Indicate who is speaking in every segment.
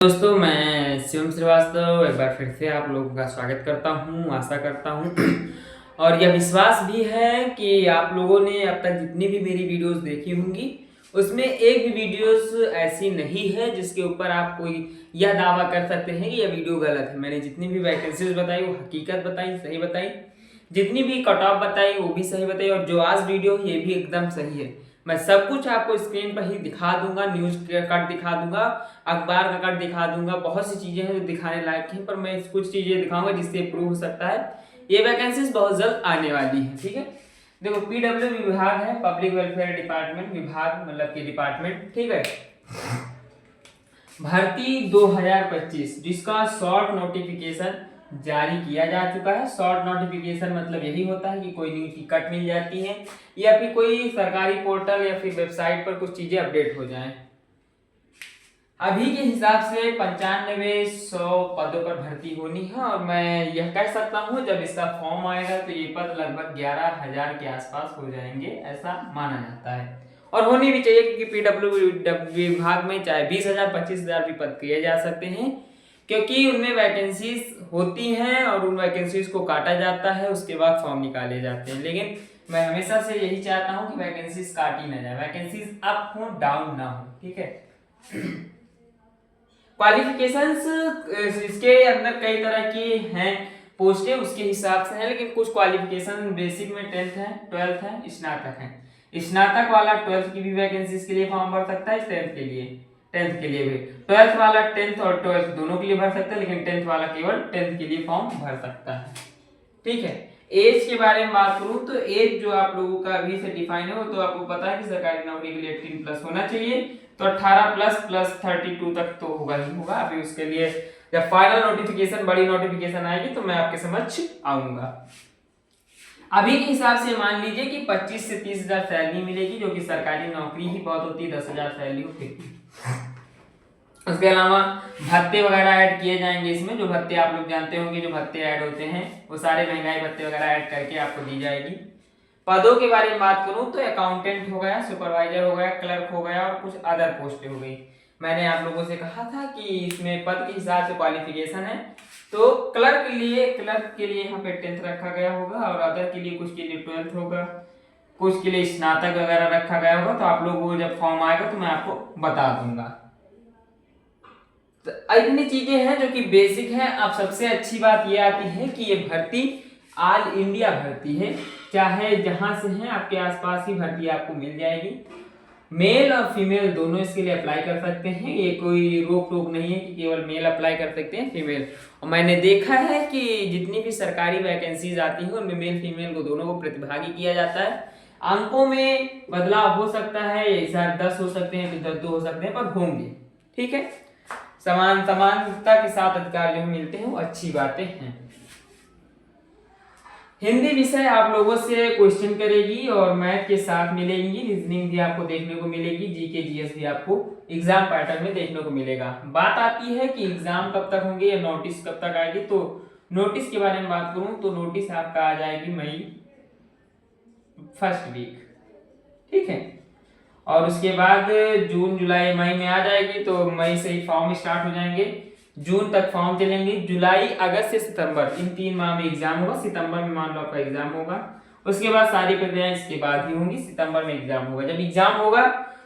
Speaker 1: दोस्तों, मैं शिवम श्रीवास्तव एक बार फिर से आप लोगों का स्वागत करता हूँ। आशा करता हूँ और यह विश्वास भी है कि आप लोगों ने अब तक जितनी भी मेरी वीडियोस देखी होंगी उसमें एक भी वीडियोस ऐसी नहीं है जिसके ऊपर आप कोई यह दावा कर सकते हैं कि यह वीडियो गलत है। मैंने जितनी भी वैकेंसीज बताई वो हकीकत बताई, सही बताई। जितनी भी कट ऑफ बताई वो भी सही बताई, और जो आज वीडियो ये भी एकदम सही है। मैं सब कुछ आपको स्क्रीन पर ही दिखा दूंगा, न्यूज का कट दिखा दूंगा, अखबार का कट दिखा दूंगा। बहुत सी चीजें हैं जो दिखाने लायक हैं, पर मैं कुछ चीजें दिखाऊंगा जिससे प्रूव हो सकता है ये वैकेंसीज बहुत जल्द आने वाली है। ठीक है, देखो पीडब्ल्यू विभाग है, पब्लिक वेलफेयर डिपार्टमेंट, विभाग मतलब कि डिपार्टमेंट। ठीक है, भर्ती 2025 जिसका शॉर्ट नोटिफिकेशन जारी किया जा चुका है। शॉर्ट नोटिफिकेशन मतलब यही होता है कि कोई न्यूज की कट मिल जाती है या फिर कोई सरकारी पोर्टल या फिर वेबसाइट पर कुछ चीजें अपडेट हो जाएं। अभी के हिसाब से 9500 पदों पर भर्ती होनी है, और मैं यह कह सकता हूं जब इसका फॉर्म आएगा तो ये पद लगभग 11,000 के आसपास हो जाएंगे, ऐसा माना जाता है। और होनी भी चाहिए, क्योंकि पीडब्ल्यू विभाग में चाहे 20,000 25,000 भी पद किए जा सकते हैं, क्योंकि उनमें वैकेंसीज होती हैं और उन वैकेंसीज को काटा जाता है, उसके बाद फॉर्म निकाले जाते हैं। लेकिन मैं हमेशा से यही चाहता हूं कि वैकेंसीज काटी ना जाए, वैकेंसीज अप हो डाउन ना हो। ठीक है, क्वालिफिकेशंस इसके अंदर कई तरह की हैं पोस्टें, उसके हिसाब से है, लेकिन कुछ क्वालिफिकेशन बेसिक में 10th है, 12th है, स्नातक है। स्नातक वाला 12th की भी वैकेंसीज के लिए फॉर्म भर सकता है, 10th के लिए भी। 12th वाला 10th और 12th दोनों के लिए भर सकता है, लेकिन 10th वाला केवल 10th के लिए फॉर्म भर सकता है। ठीक है, एज के बारे में बात करूं तो एज जो आप लोगों का अभी से डिफाइन है वो तो आपको पता है कि सरकारी नौकरी के लिए 18 प्लस होना चाहिए, तो 18 प्लस 32 तक तो होगा ही होगा। अभी उसके लिए जब फाइनल नोटिफिकेशन, बड़ी नोटिफिकेशन आएगी तो मैं आपके समक्ष आऊंगा। अभी के हिसाब से मान लीजिए कि 25 से 30,000 सैलरी मिलेगी, जो कि सरकारी नौकरी ही बहुत होती है, 10,000 सैलरी होती है। उसके अलावा भत्ते वगैरह ऐड किए जाएंगे इसमें, जो भत्ते आप लोग जानते होंगे, जो भत्ते ऐड होते हैं वो सारे महंगाई भत्ते वगैरह ऐड करके आपको दी जाएगी। पदों के बारे में बात करूं तो अकाउंटेंट हो गया, सुपरवाइजर हो गया, क्लर्क हो गया और कुछ अदर पोस्टें हो गई। मैंने आप लोगों से कहा था कि इसमें पद के हिसाब से क्वालिफिकेशन है, तो क्लर्क के लिए यहाँ पे 10th रखा गया होगा, और अदर के लिए कुछ के लिए 12th होगा, कुछ के लिए स्नातक वगैरह रखा गया होगा। तो आप लोग वो जब फॉर्म आएगा तो मैं आपको बता दूंगा। तो इतनी चीजें हैं जो कि बेसिक है। अब सबसे अच्छी बात ये आती है कि ये भर्ती ऑल इंडिया भर्ती है, चाहे जहां से हैं आपके आसपास ही भर्ती आपको मिल जाएगी। मेल और फीमेल दोनों इसके लिए अप्लाई कर सकते हैं, ये कोई रोक टोक नहीं है कि केवल मेल अप्लाई कर सकते हैं, फीमेल। और मैंने देखा है कि जितनी भी सरकारी वैकेंसीज आती हैं उनमें मेल फीमेल को दोनों को प्रतिभागी किया जाता है। अंकों में बदलाव हो सकता है, शायद 10 हो सकते हैं, फिर 10 2 हो सकते हैं, पर होंगे। ठीक है, समानता के साथ अधिकार जो मिलते हैं वो अच्छी बातें हैं। हिंदी विषय आप लोगों से क्वेश्चन करेगी और मैथ के साथ मिलेंगी, रीजनिंग भी आपको देखने को मिलेगी, जीके जीएस भी आपको एग्जाम पैटर्न में देखने को मिलेगा। बात आती है कि एग्जाम कब तक होंगे या नोटिस कब तक आएगी, तो नोटिस के बारे में बात करूं तो नोटिस आपका आ जाएगी मई फर्स्ट वीक। ठीक है, और उसके बाद जून जुलाई मई में आ जाएगी, तो मई से ही फॉर्म स्टार्ट हो जाएंगे, जून तक फॉर्म चलेंगे, जुलाई अगस्त से सितंबर इन 3 माह में एग्जाम होगा। सितंबर में मान लो आपका एग्जाम होगा, उसके बाद सारी प्रक्रियाएं इसके बाद ही होंगी, सितंबर में एग्जाम होगा। जब एग्जाम होगा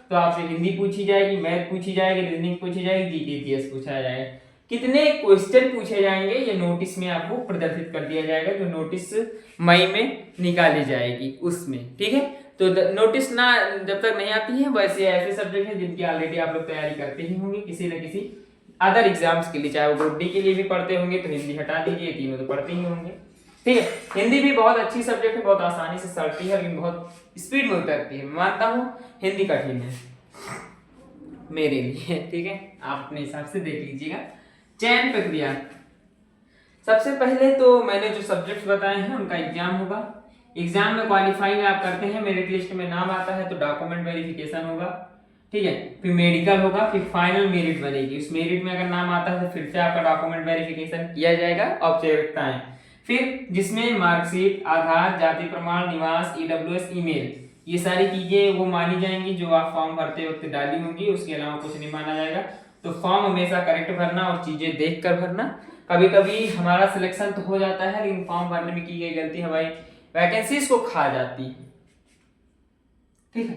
Speaker 1: तो आपसे हिंदी पूछी जाएगी, मैथ पूछी जाएगी, रीजनिंग पूछी जाएगी, जीके जीएस पूछा जाएगा। कितने क्वेश्चन पूछे जाएंगे ये नोटिस में आपको प्रदर्शित कर दिया जाएगा, जो नोटिस मई में निकाली जाएगी उसमें। ठीक है, तो नोटिस ना जब तक नहीं आती है, वैसे ऐसे सब्जेक्ट हैं जिनकी ऑलरेडी आप लोग तैयारी करते ही होंगे किसी न किसी अदर एग्जाम्स के लिए, चाहे वो ग्रुप डी के लिए भी पढ़ते होंगे तो हिंदी हटा दीजिए, तीनों तो पढ़ते ही होंगे। ठीक है, हिंदी भी बहुत अच्छी सब्जेक्ट है, बहुत आसानी से सड़ती है, लेकिन बहुत स्पीड में उतरती है। मानता हूँ हिंदी कठिन है मेरे लिए। ठीक है, आप अपने हिसाब से देख लीजिएगा। चयन प्रक्रिया, सबसे पहले तो मैंने जो सब्जेक्ट बताए हैं उनका एग्जाम होगा। एग्जाम में क्वालिफाइंग आप करते हैं, मेरिट लिस्ट में नाम आता है तो डॉक्यूमेंट वेरिफिकेशन होगा। ठीक है, फिर मेडिकल होगा, फिर फाइनल मेरिट बनेगी। उस मेरिट में अगर नाम आता है तो फिर से आपका डॉक्यूमेंट वेरिफिकेशन किया जाएगा, औपचारिकताएं, फिर जिसमें मार्कशीट, आधार, जाति प्रमाण, निवास, ईडब्ल्यूएस, ईमेल, ये सारी चीजें वो मानी जाएंगी जो आप फॉर्म भरते वक्त डाली होंगी, उसके अलावा कुछ नहीं माना जाएगा। तो फॉर्म हमेशा करेक्ट भरना और चीजें देख कर भरना। कभी कभी हमारा सिलेक्शन तो हो जाता है लेकिन फॉर्म भरने में की गई गलती हमारी वैकेंसीज को खा जाती है। ठीक है,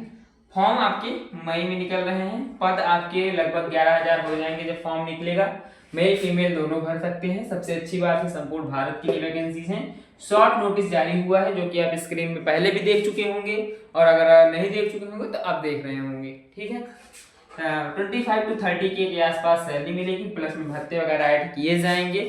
Speaker 1: फॉर्म आपके मई में निकल रहे हैं, पद आपके लगभग 11,000 हो जाएंगे जब फॉर्म निकलेगा। मेल फीमेल दोनों भर सकते हैं। सबसे अच्छी बात है संपूर्ण भारत की वैकेंसीज हैं। शॉर्ट नोटिस जारी हुआ है जो कि आप स्क्रीन में पहले भी देख चुके होंगे और अगर नहीं देख चुके होंगे तो आप देख रहे होंगे। ठीक है, 25 to 30 के आसपास सैलरी मिलेगी, प्लस में भत्ते वगैरह ऐड किए जाएंगे।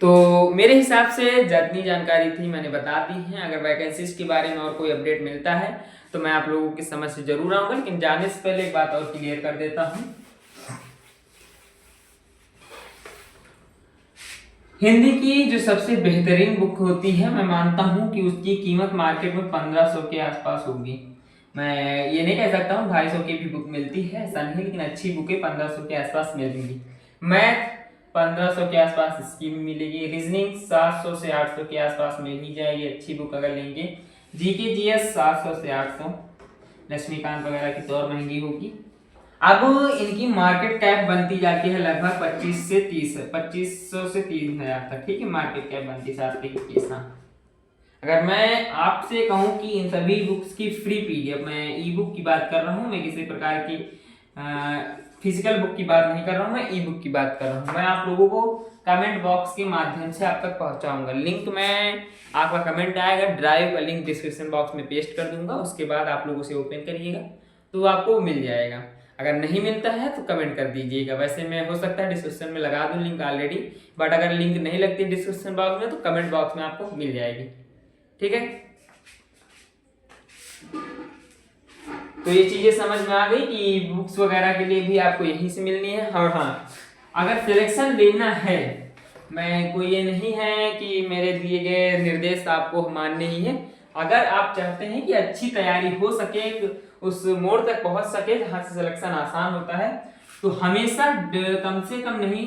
Speaker 1: तो मेरे हिसाब से जितनी जानकारी थी मैंने बता दी है। अगर वैकेंसीज के बारे में और कोई अपडेट मिलता है तो मैं आप लोगों की समझ से जरूर आऊंगा, लेकिन जाने से पहले एक बात और क्लियर कर देता हूं। हिंदी की जो सबसे बेहतरीन बुक होती है मैं मानता हूं कि उसकी कीमत मार्केट में 1500 के आसपास होगी। मैं ये नहीं कह सकता हूँ 250 की भी बुक मिलती है, ऐसा नहीं, लेकिन अच्छी बुकें 1500 के आसपास मिलेंगी। मैथ 1500 के आसपास इसकी भी मिलेगी। रीजनिंग 700 से 800 के आसपास मिल ही जाएगी अच्छी बुक अगर लेंगे। जीके जीएस 700 से 800, लक्ष्मीकांत वगैरह की तो और महंगी होगी। अब इनकी मार्केट कैप बनती जाती है लगभग 2500 से 30,000 तक। ठीक है, मार्केट कैप बनती है साथ। अगर मैं आपसे कहूं कि इन सभी बुक्स की फ्री पीडीएफ, मैं ई बुक की बात कर रहा हूं, मैं किसी प्रकार की फिजिकल बुक की बात नहीं कर रहा हूं, मैं ई बुक की बात कर रहा हूं। मैं आप लोगों को कमेंट बॉक्स के माध्यम से आप तक पहुंचाऊंगा। लिंक में आपका कमेंट आएगा, ड्राइव का लिंक डिस्क्रिप्शन बॉक्स में पेस्ट कर दूंगा, उसके बाद आप लोगों से ओपन करिएगा तो आपको मिल जाएगा। अगर नहीं मिलता है तो कमेंट कर दीजिएगा। वैसे मैं हो सकता है डिस्क्रिप्शन में लगा दूं लिंक ऑलरेडी, बट अगर लिंक नहीं लगती डिस्क्रिप्शन बॉक्स में तो कमेंट बॉक्स में आपको मिल जाएगी। ठीक है, तो ये चीजें समझ में आ गई कि बुक्स वगैरह के लिए भी आपको यहीं से मिलनी है। और हाँ, अगर सिलेक्शन लेना है, मैं कोई ये नहीं है कि मेरे दिए गए निर्देश आपको मानने ही है। अगर आप चाहते हैं कि अच्छी तैयारी हो सके, उस मोड़ तक पहुंच सके जहां से सिलेक्शन आसान होता है, तो हमेशा कम से कम नहीं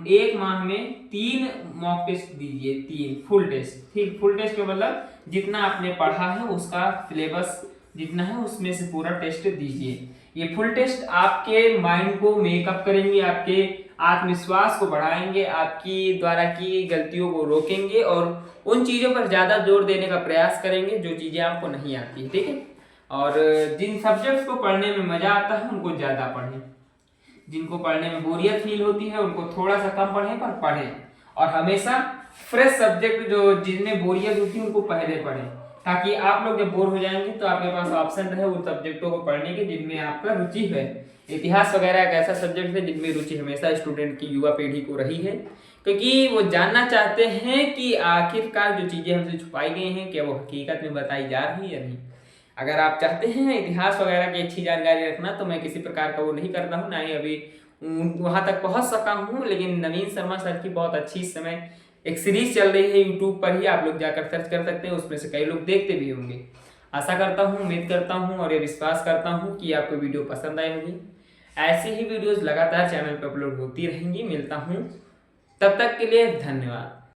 Speaker 1: 1 माह में 3 मॉक टेस्ट दीजिए, 3 फुल टेस्ट। ठीक, फुल टेस्ट का मतलब जितना आपने पढ़ा है उसका सिलेबस जितना है उसमें से पूरा टेस्ट दीजिए। ये फुल टेस्ट आपके माइंड को मेकअप करेंगे, आपके आत्मविश्वास को बढ़ाएंगे, आपकी द्वारा की गलतियों को रोकेंगे और उन चीजों पर ज्यादा जोर देने का प्रयास करेंगे जो चीजें आपको नहीं आती है। ठीक है, और जिन सब्जेक्ट्स को पढ़ने में मजा आता है उनको ज्यादा पढ़ें, जिनको पढ़ने में बोरियत फील होती है उनको थोड़ा सा कम पढ़ें, पर पढ़ें। और हमेशा फ्रेश सब्जेक्ट जो जिनमें बोरियत होती है उनको पहले पढ़ें, ताकि आप लोग जब बोर हो जाएंगे तो आपके पास ऑप्शन रहे उन सब्जेक्टों को पढ़ने के जिनमें आपका रुचि है। इतिहास वगैरह एक ऐसा सब्जेक्ट है जिनमें रुचि हमेशा स्टूडेंट की, युवा पीढ़ी को रही है, क्योंकि वो जानना चाहते हैं कि आखिरकार जो चीजें हमसे छुपाई गई हैं क्या वो हकीकत में बताई जा रही है या नहीं। अगर आप चाहते हैं इतिहास वगैरह की अच्छी जानकारी रखना तो मैं किसी प्रकार का वो नहीं करता हूँ, ना ही अभी वहां तक पहुंच सका हूँ, लेकिन नवीन शर्मा सर की बहुत अच्छी इस समय एक सीरीज चल रही है यूट्यूब पर ही, आप लोग जाकर सर्च कर सकते हैं, उसमें से कई लोग देखते भी होंगे। आशा करता हूँ, उम्मीद करता हूँ और ये विश्वास करता हूँ कि आपको वीडियो पसंद आई होगी। ऐसी ही वीडियोस लगातार चैनल पर अपलोड होती रहेंगी। मिलता हूँ, तब तक के लिए धन्यवाद।